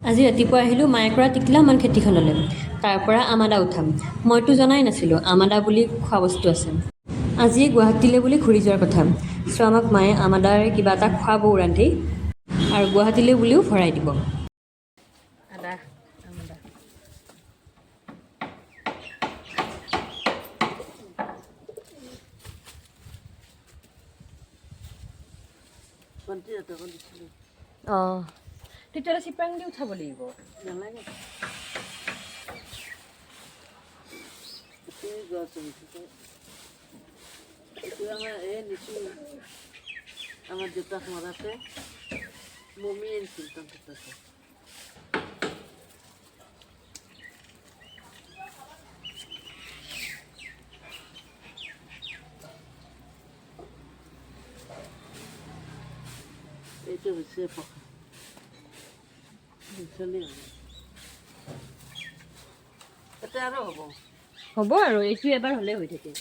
আজি ৰাতিপুৱা আহিলোঁ মায়ে কৰা টিকিলামান খেতিখনলৈ। তাৰ পৰা আমাদা উঠাম। মইতো জনাই নাছিলোঁ আমাদা বুলি খোৱা বস্তু আছে। আজি গুৱাহাটীলৈ বুলি ঘূৰি যোৱাৰ কথা। চ' আমাক মায়ে আমাদাৰ কিবা এটা খুৱাব ৰান্ধি আৰু গুৱাহাটীলৈ বুলিও ভৰাই দিব। আদা আমাদা অঁ তেতিয়াহ'লে চিপৰাং দি উঠাব লাগিব। নালাগে আমাৰ দেউতাক মৰাতে মমি আনিছিল তখন এইটো হৈছে পকা এটা আৰু হ'ব হ'ব আৰু এইটো এবাৰ হ'লে হৈ থাকে।